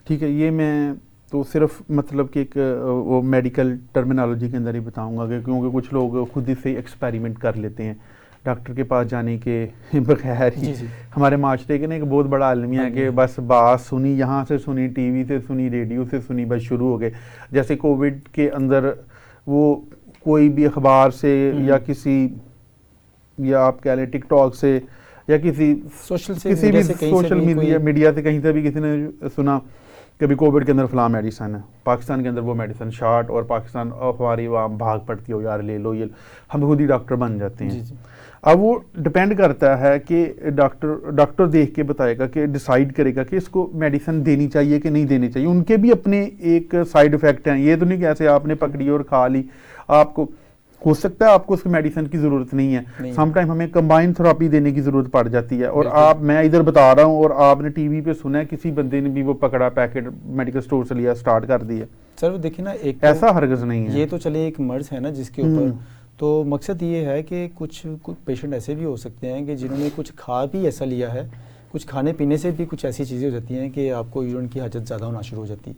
ठीक है, ये मैं तो सिर्फ मतलब कि एक वो मेडिकल टर्मिनोलॉजी के अंदर ही बताऊंगा, क्योंकि कुछ लोग खुद ही से एक्सपेरिमेंट कर लेते हैं डॉक्टर के पास जाने के बगैर ही। हमारे माशरे के ना एक बहुत बड़ा आलमिया है कि बस बात सुनी, यहाँ से सुनी, टीवी से सुनी, रेडियो से सुनी, बस शुरू हो गए। जैसे कोविड के अंदर वो कोई भी अखबार से या किसी, या आप कह लें टिकटॉक से या किसी सोशल मीडिया से कहीं से भी किसी ने सुना कभी कोविड के अंदर फलां मेडिसन है, पाकिस्तान के अंदर वो मेडिसन शार्ट, और पाकिस्तान हमारी वहाँ भाग पड़ती हो, यार ले लो ये, हम खुद ही डॉक्टर बन जाते हैं। जी। अब वो डिपेंड करता है कि डॉक्टर देख के बताएगा कि डिसाइड करेगा कि इसको मेडिसिन देनी चाहिए कि नहीं देनी चाहिए। उनके भी अपने एक साइड इफ़ेक्ट हैं, ये तो नहीं कि ऐसे आपने पकड़ी और खा ली, आपको हो सकता है आपको उसकी मेडिसिन की ज़रूरत नहीं है। समटाइम हमें कंबाइन थेरेपी देने की ज़रूरत पड़ जाती है। और मैं इधर बता रहा हूँ और आपने टीवी पे सुना है, किसी बंदे ने भी वो पकड़ा, पैकेट मेडिकल स्टोर से लिया, स्टार्ट कर दिया। सर देखिए ना, एक ऐसा हरगिज़ नहीं है। ये तो चले एक मर्ज है ना जिसके ऊपर, तो मकसद ये है कि कुछ पेशेंट ऐसे भी हो सकते हैं कि जिन्होंने कुछ खा भी ऐसा लिया है, कुछ खाने पीने से भी कुछ ऐसी चीज़ें हो जाती हैं कि आपको यूरिन की हजत ज़्यादा होना शुरू हो जाती है।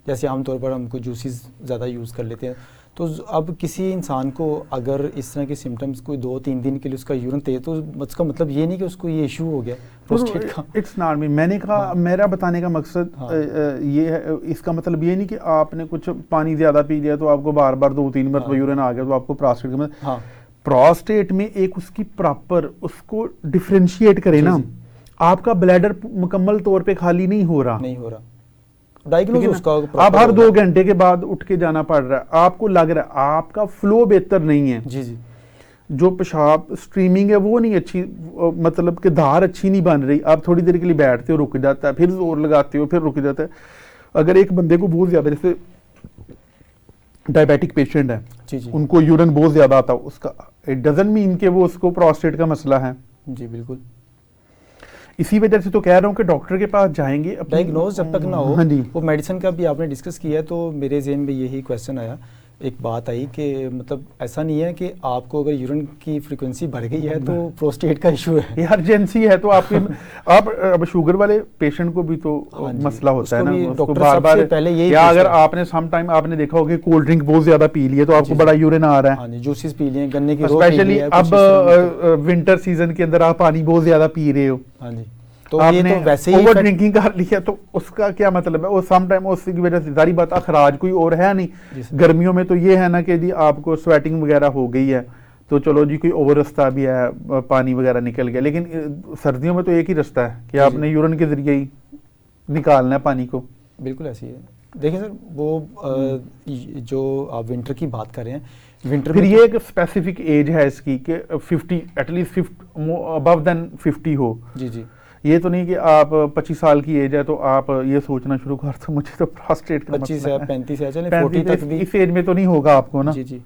जैसे आमतौर पर हम कुछ जूसेस ज़्यादा यूज़ कर लेते हैं, तो अब किसी इंसान को अगर इस तरह के सिम्टम्स कोई 2-3 दिन के लिए उसका यूरिन तेज, तो उसका मतलब ये नहीं कि उसको ये इशू हो गया प्रोस्टेट का। इट्स नॉट मी, मैंने कहा मेरा बताने का मकसद ये है, इसका मतलब ये नहीं कि आपने कुछ पानी ज़्यादा पी लिया तो आपको बार बार 2-3 बार यूरिन आ गया तो आपको प्रोस्टेट का। प्रोस्टेट में एक उसकी प्रॉपर उसको डिफ्रेंशिएट करे ना, आपका ब्लैडर मुकम्मल तौर पे खाली नहीं हो रहा, डायग्नोज उसका अब हर 2 घंटे के बाद उठ के जाना पड़ रहा है, आपको लग रहा है आपका फ्लो बेहतर नहीं है, जी जी, जो पेशाब स्ट्रीमिंग है वो नहीं अच्छी, मतलब कि धार अच्छी नहीं बन रही, आप थोड़ी देर के लिए बैठते हो रुक जाता है, फिर जोर लगाते हो फिर रुक जाता है। अगर एक बंदे को बहुत ज्यादा, जैसे डायबिटिक पेशेंट है, जी जी, उनको यूरिन बहुत ज्यादा आता है, उसका इट डजंट मीन कि वो उसको प्रोस्टेट का मसला है। जी बिल्कुल, इसी वजह से तो कह रहा हूँ कि डॉक्टर के पास जाएंगे, डायग्नोज जब तक ना हो। हाँ जी, वो मेडिसिन का भी आपने डिस्कस किया है, तो मेरे जहन में यही क्वेश्चन आया, एक बात आई कि मतलब ऐसा नहीं है कि आपको अगर यूरिन की फ्रीक्वेंसी बढ़ गई है तो प्रोस्टेट का इशू है, ये अर्जेंसी है, तो आपके आप अब शुगर वाले पेशेंट को भी तो हाँ जी, मसला होता है ना, उसको डॉक्टर बार बार पहले यही या अगर आपने सम टाइम आपने देखा होगा कोल्ड ड्रिंक बहुत ज्यादा पी ली है तो आपको बड़ा यूरिन आ रहा है, हाँ जी, जूसेस पी लिए, गन्ने की रो पी स्पेशली ली है, अब विंटर सीजन के अंदर आप पानी बहुत ज्यादा पी रहे हो, हाँ जी, तो ये आपने तो वैसे ही ओवर ड्रिंकिंग कर लिया, तो उसका क्या मतलब है, वो सम टाइम उसकी वजह से सारी बात अखराज कोई और है नहीं। गर्मियों में तो ये है ना कि जी आपको स्वेटिंग वगैरह हो गई है तो चलो जी कोई और रास्ता भी है, पानी वगैरह निकल गया, लेकिन सर्दियों में तो एक ही रास्ता है कि आपने यूरिन के जरिए ही निकालना है पानी को। बिल्कुल ऐसी है। देखिए सर, वो जो आप विंटर की बात कर रहे हैं, विंटर फिर ये एक स्पेसिफिक एज है इसकी कि 50 एटलीस्ट 50 अबव देन 50 हो। जी जी, ये तो नहीं कि आप 25 साल की एज है तो आप ये सोचना शुरू कर दो मुझे तो प्रोस्टेट का 25 मसला है, है, 35 है, चले 35 40 तक भी इस एज में तो नहीं होगा आपको ना। जी जी,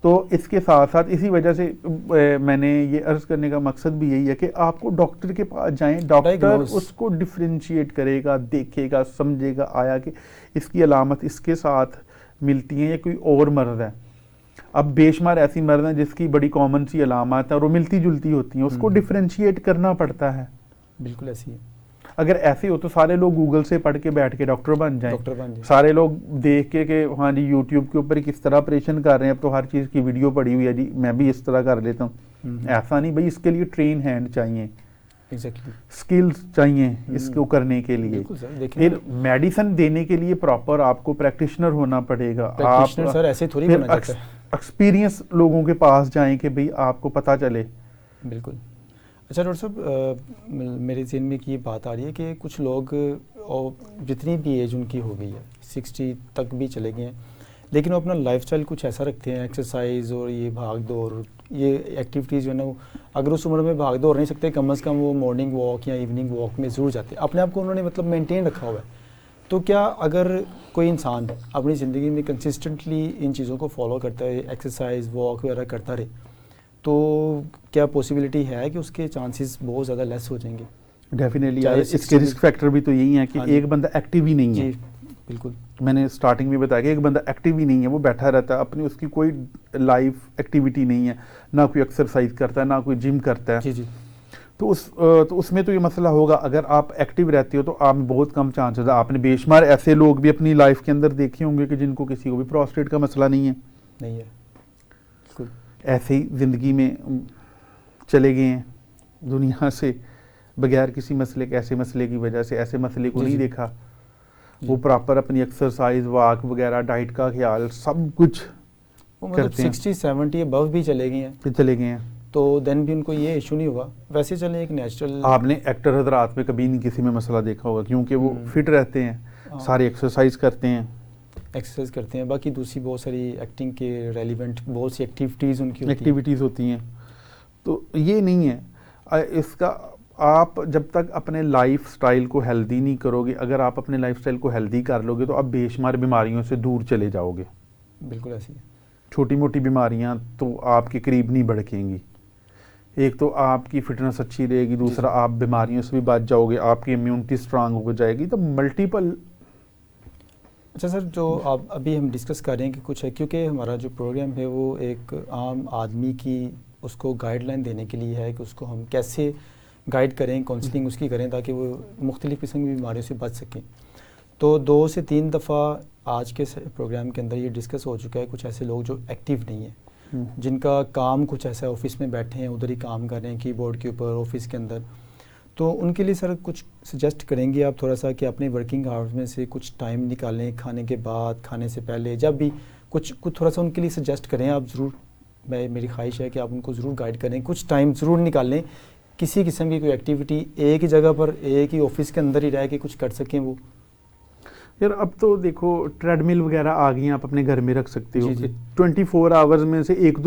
तो इसके साथ साथ इसी वजह से मैंने ये अर्ज करने का मकसद भी यही है कि आपको डॉक्टर के पास जाएं, डॉक्टर Diagnose. उसको डिफरेंशिएट करेगा, देखेगा, समझेगा आया कि इसकी अलामत इसके साथ मिलती हैं या कोई और मर्ज है। अब बेशुमार ऐसी मर्ज हैं जिसकी बड़ी कॉमन सी अलामत है और वो मिलती जुलती होती हैं, उसको डिफरेंशिएट करना पड़ता है। बिल्कुल ऐसी है। अगर ऐसे हो तो सारे लोग गूगल से पढ़ के बैठ के डॉक्टर बन जाएं, डॉक्टर बन जाए, सारे लोग देख के कि हाँ जी यूट्यूब के ऊपर किस तरह ऑपरेशन कर रहे हैं, अब तो हर चीज़ की वीडियो पड़ी हुई है जी मैं भी इस तरह कर लेता हूँ। ऐसा नहीं भाई, इसके लिए ट्रेन हैंड चाहिए, एग्जैक्टली, स्किल्स चाहिए इसको करने के लिए। बिल्कुल सर। देखिए फिर मेडिसिन देने के लिए प्रॉपर आपको प्रैक्टिशनर होना पड़ेगा। आप सर ऐसे थोड़ी बना जाता है, एक्सपीरियंस लोगों के पास जाएं कि भाई आपको पता चले। बिल्कुल। अच्छा डॉक्टर साहब, मेरे ज़हन में की बात आ रही है कि कुछ लोग जितनी भी एज उनकी हो गई है, 60 तक भी चले गए हैं, लेकिन वो अपना लाइफस्टाइल कुछ ऐसा रखते हैं, एक्सरसाइज और ये भाग दौड़, ये एक्टिविटीज़ जो है ना, वो अगर उस उम्र में भाग दौड़ नहीं सकते, कम से कम वो मॉर्निंग वॉक या इवनिंग वॉक में ज़रूर जाते हैं। अपने आप को उन्होंने मतलब मेंटेन रखा हुआ है। तो क्या अगर कोई इंसान अपनी ज़िंदगी में कंसिस्टेंटली इन चीज़ों को फॉलो करता है, एक्सरसाइज वॉक वगैरह करता रहे, तो क्या पॉसिबिलिटी है कि उसके चांसेस बहुत ज़्यादा लेस हो जाएंगे? डेफिनेटली यार, इसके रिस्क फैक्टर भी तो यही है कि एक बंदा एक्टिव ही नहीं है। बिल्कुल, मैंने स्टार्टिंग में बताया कि एक बंदा एक्टिव ही नहीं है, वो बैठा रहता है अपनी, उसकी कोई लाइफ एक्टिविटी नहीं है, ना कोई एक्सरसाइज करता है ना कोई जिम करता है। जी जी, तो उसमें तो ये मसला होगा। अगर आप एक्टिव रहते हो तो आप में बहुत कम चांसेस है। आपने बेशुमार ऐसे लोग भी अपनी लाइफ के अंदर देखे होंगे कि जिनको किसी को भी प्रोस्टेट का मसला नहीं है, नहीं है, ऐसे ही ज़िंदगी में चले गए हैं दुनिया से बगैर किसी मसले के, ऐसे मसले की वजह से ऐसे मसले को नहीं देखा। वो प्रॉपर अपनी एक्सरसाइज वॉक वगैरह डाइट का ख्याल सब कुछ वो मतलब 60-70 अबव भी चले गए हैं, तो देन भी उनको ये इशू नहीं होगा। वैसे चले एक नेचुरल, आपने एक्टर हजरात में कभी नहीं किसी में मसला देखा होगा क्योंकि वो फिट रहते हैं, सारी एक्सरसाइज करते हैं, बाकी दूसरी बहुत सारी एक्टिंग के रेलिवेंट बहुत सी एक्टिविटीज़ होती हैं। तो ये नहीं है इसका, आप जब तक अपने लाइफ स्टाइल को हेल्दी नहीं करोगे, अगर आप अपने लाइफ स्टाइल को हेल्दी कर लोगे तो आप बेशुमार बीमारियों से दूर चले जाओगे। बिल्कुल ऐसी है। छोटी मोटी बीमारियां तो आपके करीब नहीं भड़केंगी। एक तो आपकी फिटनेस अच्छी रहेगी, दूसरा आप बीमारियों से भी बच जाओगे, आपकी इम्यूनिटी स्ट्रांग हो जाएगी। तो मल्टीपल। अच्छा सर, जो आप अभी हम डिस्कस कर रहे हैं कि कुछ है, क्योंकि हमारा जो प्रोग्राम है वो एक आम आदमी की उसको गाइडलाइन देने के लिए है कि उसको हम कैसे गाइड करें, काउंसलिंग उसकी करें ताकि वो मुख्तलिफ़ किस्म की बीमारियों से बच सकें। तो 2 से 3 दफ़ा आज के प्रोग्राम के अंदर ये डिस्कस हो चुका है, कुछ ऐसे लोग जो एक्टिव नहीं हैं, जिनका काम कुछ ऐसा है, ऑफिस में बैठे हैं, उधर ही काम कर रहे हैं कीबोर्ड के ऊपर ऑफिस के अंदर, तो उनके लिए सर कुछ सजेस्ट करेंगे आप थोड़ा सा कि अपने वर्किंग आवर्स में से कुछ टाइम निकालें, खाने के बाद, खाने से पहले, जब भी कुछ थोड़ा सा उनके लिए सजेस्ट करें आप ज़रूर। मेरी ख्वाहिश है कि आप उनको ज़रूर गाइड करें, कुछ टाइम ज़रूर निकालें, किसी किस्म की कोई एक्टिविटी, एक ही जगह पर एक ही ऑफिस के अंदर ही रह के कुछ कर सकें वो। यार अब तो देखो ट्रेडमिल वगैरह आ गई हैं, आप अपने घर में रख सकते हो। जी, जी। 24 आवर्स में से एक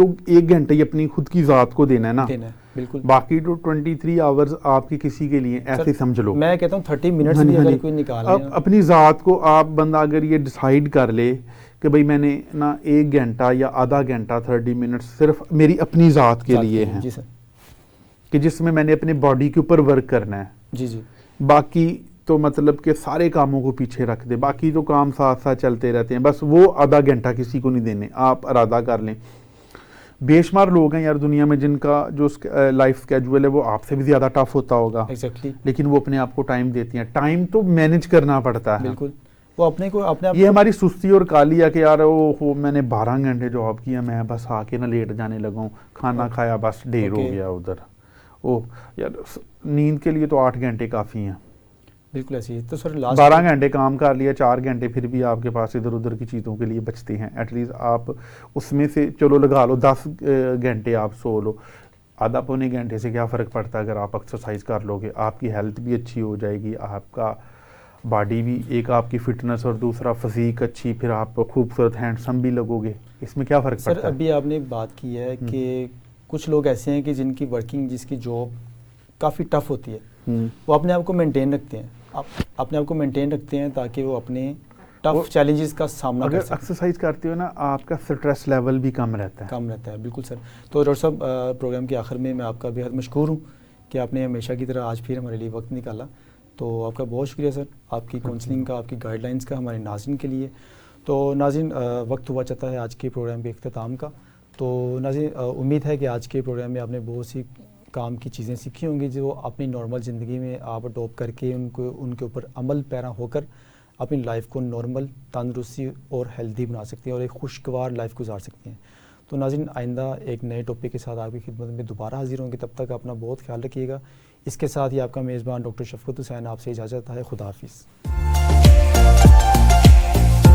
घंटे ही अपनी खुद की ज़ात को देना है ना, देना है, बिल्कुल। बाकी तो 23 आवर्स आपके किसी के लिए ऐसे समझ लो। मैं कहता हूँ 30 मिनट्स हाँ जी, भी हाँ अगर जी। कोई निकाल अब लेना। अपनी ज़ात को आप बंदा अगर ये डिसाइड कर ले कि भाई मैंने ना 1 घंटा या आधा घंटा 30 मिनट सिर्फ मेरी अपनी ज़ात के लिए हैं, जी सर। कि जिसमें मैंने अपने बॉडी के ऊपर वर्क करना है। जी जी। बाकी तो मतलब कि सारे कामों को पीछे रख दे, बाकी तो काम साथ साथ चलते रहते हैं, बस वो आधा घंटा किसी को नहीं देने, आप इरादा कर लें। बेशुमार लोग हैं यार दुनिया में जिनका जो लाइफ स्केड्यूल है वो आपसे भी ज़्यादा टफ होता होगा, एग्जैक्टली। लेकिन वो अपने आप को टाइम देती हैं। टाइम तो मैनेज करना पड़ता है, बिल्कुल। वो अपने आप ये हमारी सुस्ती और काली है कि यार वो मैंने 12 घंटे जॉब किया, मैं बस आके ना लेट जाने लगा हूँ, खाना खाया बस ढेर हो गया उधर। ओह यार नींद के लिए तो 8 घंटे काफ़ी हैं। बिल्कुल ऐसी है। तो सर लास्ट 12 घंटे काम कर लिया, 4 घंटे फिर भी आपके पास इधर उधर की चीज़ों के लिए बचते हैं। एटलीस्ट आप उसमें से चलो लगा लो 10 घंटे आप सो लो, आधा पौने घंटे से क्या फ़र्क पड़ता है। अगर आप एक्सरसाइज कर लोगे आपकी हेल्थ भी अच्छी हो जाएगी, आपका बॉडी भी, एक आपकी फिटनेस और दूसरा फिजिक अच्छी, फिर आप खूबसूरत हैंडसम भी लगोगे, इसमें क्या फ़र्क सर पड़ता है। अभी आपने एक बात की है कि कुछ लोग ऐसे हैं कि जिनकी वर्किंग, जिसकी जॉब काफ़ी टफ होती है, वो अपने आप को मेंटेन रखते हैं, अपने आप को मेंटेन रखते हैं ताकि वो अपने टफ चैलेंजेस का सामना कर अगर सकें। एक्सरसाइज करते हो ना आपका स्ट्रेस लेवल भी कम रहता है। बिल्कुल सर। तो डॉक्टर साहब प्रोग्राम के आखिर में मैं आपका बेहद मशकूर हूँ कि आपने हमेशा की तरह आज फिर हमारे लिए वक्त निकाला। तो आपका बहुत शुक्रिया सर, आपकी काउंसलिंग का, आपकी गाइडलाइंस का हमारे नाज़रीन के लिए। तो नाज़रीन वक्त हुआ चाहता है आज के प्रोग्राम के इख्तिताम का। तो नाज़रीन उम्मीद है कि आज के प्रोग्राम में आपने बहुत सी काम की चीज़ें सीखी होंगी जो अपनी नॉर्मल ज़िंदगी में आप अडॉप्ट करके उनके ऊपर अमल पैरा होकर अपनी लाइफ को नॉर्मल, तंदुरुस्ती और हेल्दी बना सकती हैं और एक खुशगवार लाइफ गुजार सकती हैं। तो नाज़रीन आइंदा एक नए टॉपिक के साथ आपकी खिदमत में दोबारा हाजिर होंगे, तब तक अपना बहुत ख्याल रखिएगा। इसके साथ ही आपका मेज़बान डॉक्टर शफकत हुसैन आपसे इजाज़त है। खुदा हाफिज़।